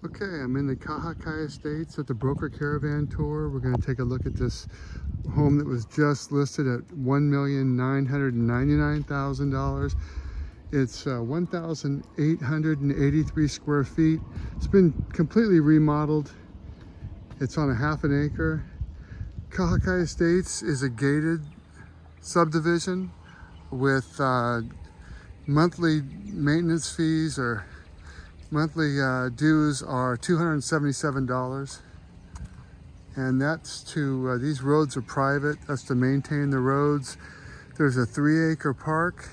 Okay, I'm in the Kahakai Estates at the broker caravan tour. We're going to take a look at this home that was just listed at $1,999,000. It's 1,883 square feet. It's been completely remodeled. It's on a half an acre. Kahakai Estates is a gated subdivision with monthly maintenance fees or monthly dues are $277, and that's to, these roads are private. That's to maintain the roads. There's a 3-acre park,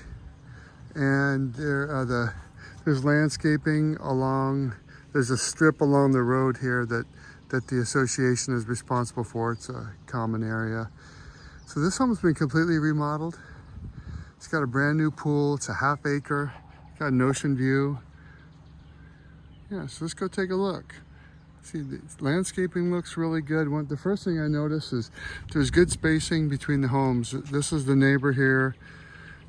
and there's landscaping along, there's a strip along the road here that the association is responsible for. It's a common area. So this home's been completely remodeled. It's got a brand new pool. It's a half acre. It's got an ocean view. Yeah, so let's go take a look. See, the landscaping looks really good. The first thing I noticed is there's good spacing between the homes. This is the neighbor here,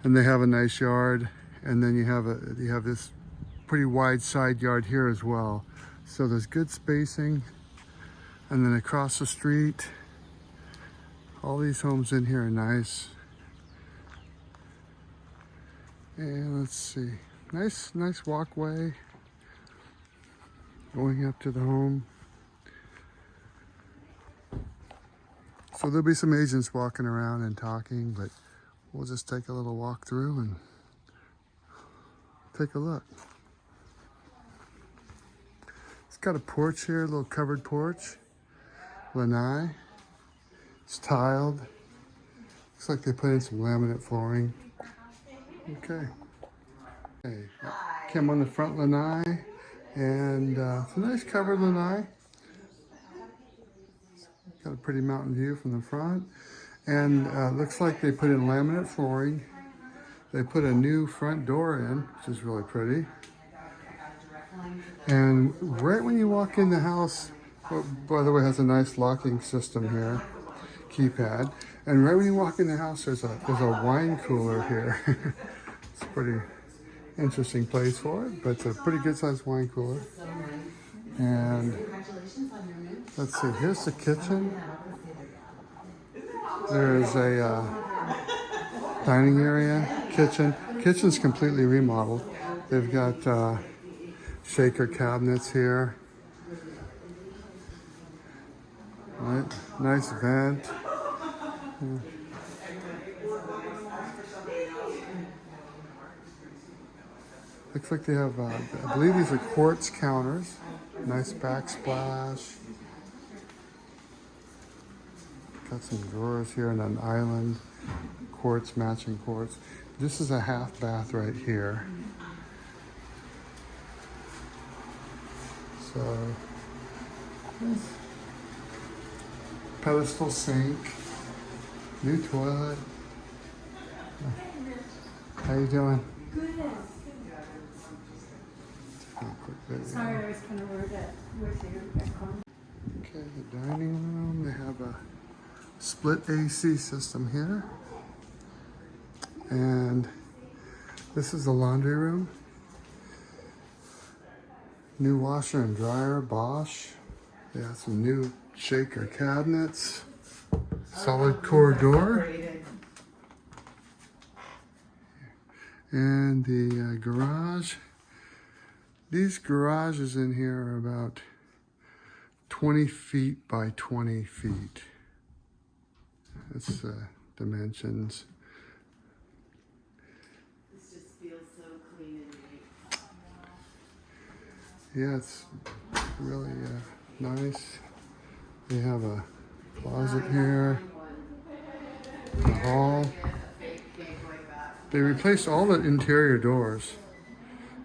and they have a nice yard. And then you have this pretty wide side yard here as well. So there's good spacing. And then across the street, all these homes in here are nice. And let's see, nice walkway going up to the home. So there'll be some agents walking around and talking, but we'll just take a little walk through and take a look. It's got a porch here, a little covered porch. Lanai. It's tiled. Looks like they put in some laminate flooring. Okay. Came on the front lanai, and it's a nice covered lanai. Got a pretty mountain view from the front, and looks like they put in laminate flooring. They put a new front door in, which is really pretty. And right when you walk in the house, oh, by the way, it has a nice locking system here, keypad. And right when you walk in the house, there's a wine cooler here. It's a pretty interesting place for it, but it's a pretty good sized wine cooler. And let's see, here's the kitchen. There's a dining area, kitchen. Kitchen's completely remodeled. They've got shaker cabinets here. Right. Nice vent. Yeah. Looks like they have, I believe these are quartz counters. Nice backsplash. Got some drawers here and an island. Quartz, matching quartz. This is a half bath right here. So, pedestal sink, new toilet. How you doing? Good. Sorry, I was kind of worried that with you back home. Okay, the dining room. They have a split AC system here. And this is the laundry room. New washer and dryer, Bosch. They have some new shaker cabinets. Solid core door. And the garage. These garages in here are about 20 feet by 20 feet. That's dimensions. This just feels so clean and neat. Yeah, it's really nice. They have a closet here, a hall. They replaced all the interior doors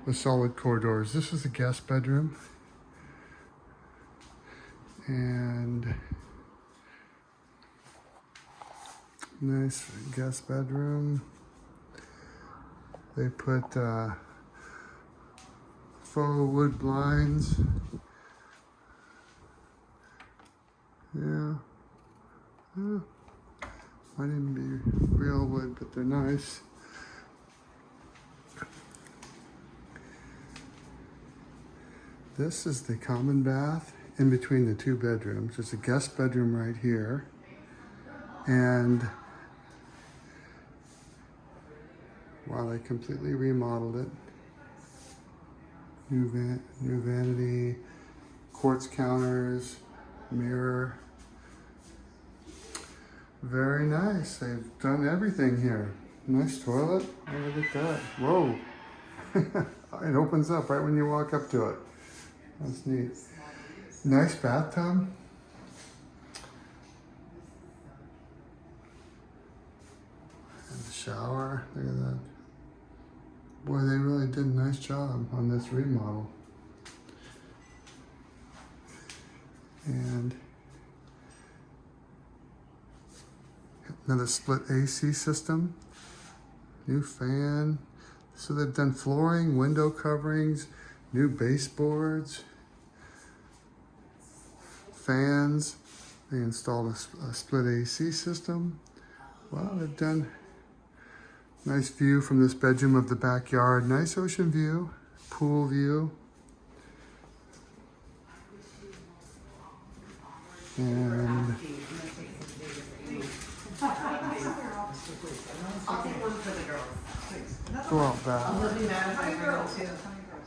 with solid core doors. This is the guest bedroom. And nice guest bedroom. They put faux wood blinds. Yeah. Might even be real wood, but they're nice. This is the common bath in between the two bedrooms. There's a guest bedroom right here. And wow, they completely remodeled it. New vanity, quartz counters, mirror. Very nice. They've done everything here. Nice toilet. Oh, look at that. Whoa. It opens up right when you walk up to it. That's neat. Nice bathtub. And the shower. Look at that. Boy, they really did a nice job on this remodel. And another split AC system. New fan. So they've done flooring, window coverings, new baseboards, fans. They installed a split AC system. Wow, they've done nice view from this bedroom of the backyard. Nice ocean view, pool view. And I'll take one for the girls. go out back. They'll be mad if I bring them too.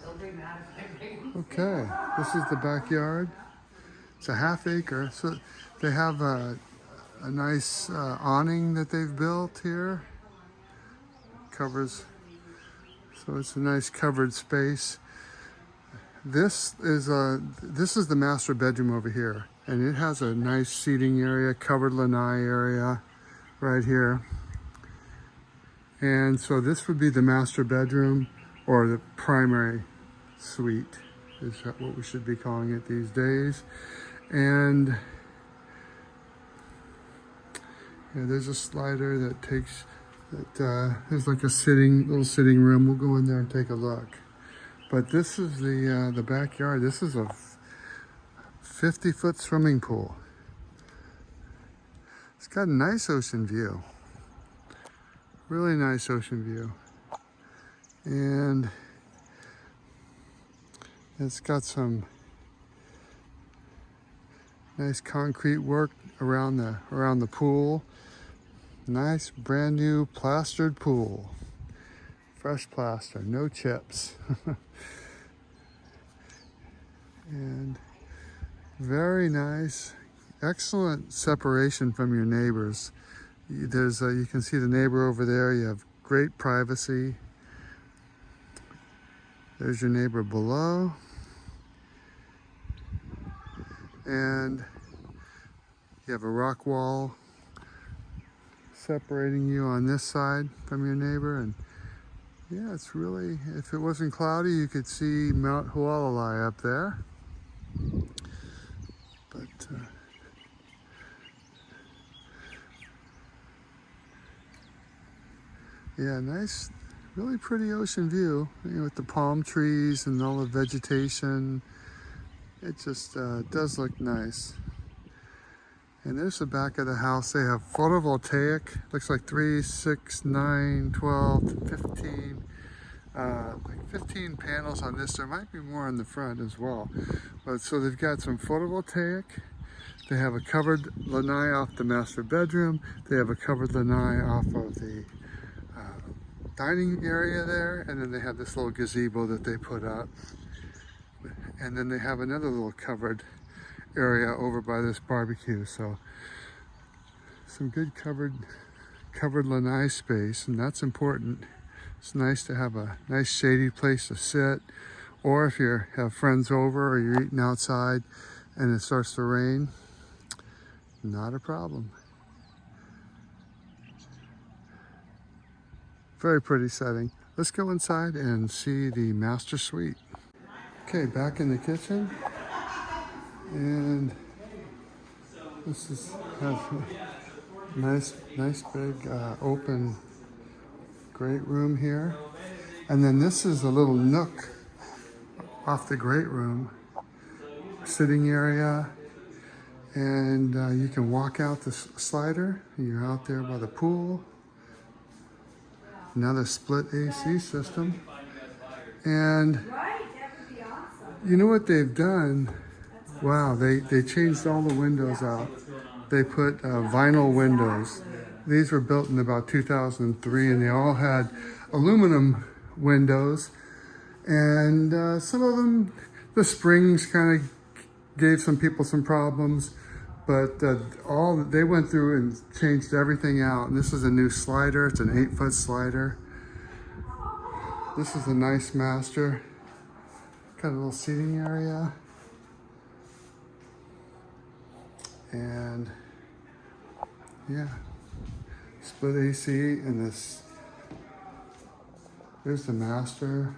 They'll be mad if I bring them. Okay, this is the backyard. It's a half acre. So they have a nice awning that they've built here. Covers, so it's a nice covered space. This is the master bedroom over here, and it has a nice seating area, covered lanai area right here. And so this would be the master bedroom, or the primary suite is what we should be calling it these days. And yeah, there's a slider that takes, there's like a little sitting room. We'll go in there and take a look. But this is the backyard. This is a 50-foot swimming pool. It's got a nice ocean view. Really nice ocean view. And it's got some nice concrete work around the pool. Nice brand new plastered pool. Fresh plaster, no chips. And very nice. Excellent separation from your neighbors. There's you can see the neighbor over there. You have great privacy. There's your neighbor below. And you have a rock wall separating you on this side from your neighbor. And yeah, it's really, if it wasn't cloudy, you could see Mount Hualalai up there. But yeah, nice, really pretty ocean view, you know, with the palm trees and all the vegetation. It just does look nice. And there's the back of the house. They have photovoltaic, looks like 3, 6, 9, 12, 15, like 15 panels on this. There might be more on the front as well. But so they've got some photovoltaic. They have a covered lanai off the master bedroom. They have a covered lanai off of the dining area there. And then they have this little gazebo that they put up. And then they have another little covered area over by this barbecue. So some good covered lanai space, and that's important. It's nice to have a nice shady place to sit, or if you have friends over or you're eating outside and it starts to rain, not a problem. Very pretty setting. Let's go inside and see the master suite. Okay, back in the kitchen. And this has a nice big open great room here. And then this is a little nook off the great room, sitting area. And you can walk out the slider. You're out there by the pool. Another split AC system. And Right, that would be awesome. You know what they've done? Wow, they changed all the windows out. They put vinyl windows. These were built in about 2003, and they all had aluminum windows. And some of them, the springs kind of gave some people some problems. But they went through and changed everything out. And this is a new slider. It's an 8-foot slider. This is a nice master. Got a little seating area. And yeah, split AC and this. There's the master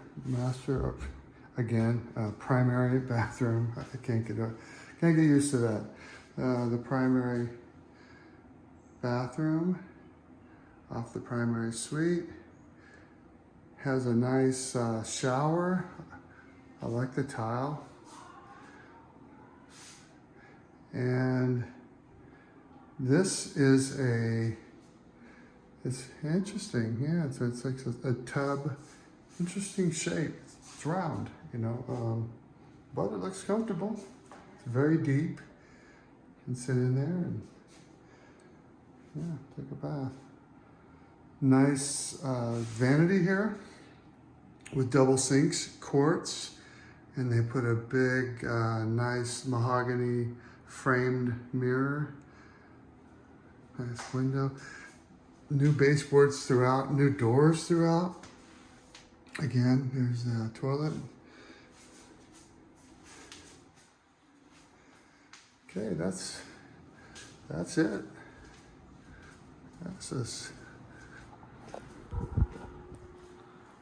again, primary bathroom. I can't get used to that. The primary bathroom off the primary suite has a nice shower. I like the tile. And this is it's interesting. Yeah, it's like a tub, interesting shape. It's round, you know, but it looks comfortable. It's very deep. You can sit in there and yeah, take a bath. Nice vanity here with double sinks, quartz, and they put a big, nice mahogany framed mirror. Nice window. New baseboards throughout, new doors throughout. Again, there's the toilet. Okay, that's it. That's this.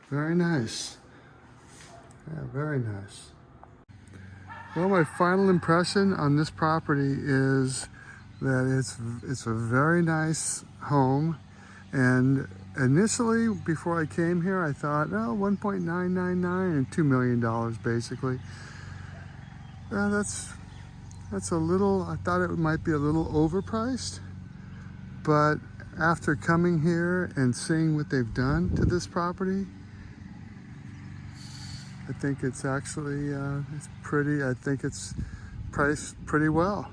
Very nice. Yeah, very nice. Well, my final impression on this property is that it's a very nice home. And initially, before I came here, I thought, oh, 1.999 and $2 million basically. That's a little, I thought it might be a little overpriced, but after coming here and seeing what they've done to this property, I think it's actually, it's pretty, I think it's priced pretty well.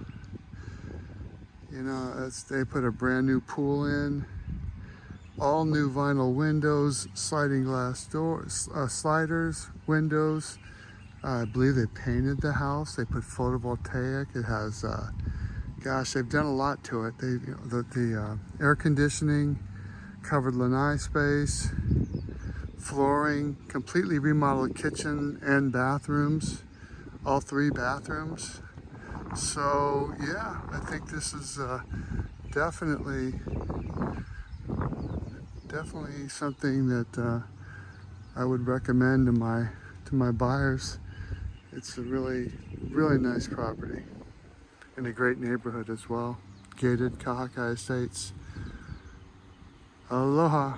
You know, they put a brand new pool in, all new vinyl windows, sliding glass doors, sliders, windows. I believe they painted the house. They put photovoltaic. It has, gosh, they've done a lot to it. The air conditioning, covered lanai space, flooring, completely remodeled kitchen and bathrooms, all 3 bathrooms. So yeah, I think this is definitely something that I would recommend to my buyers. It's a really nice property in a great neighborhood as well. Gated Kahakai Estates. Aloha.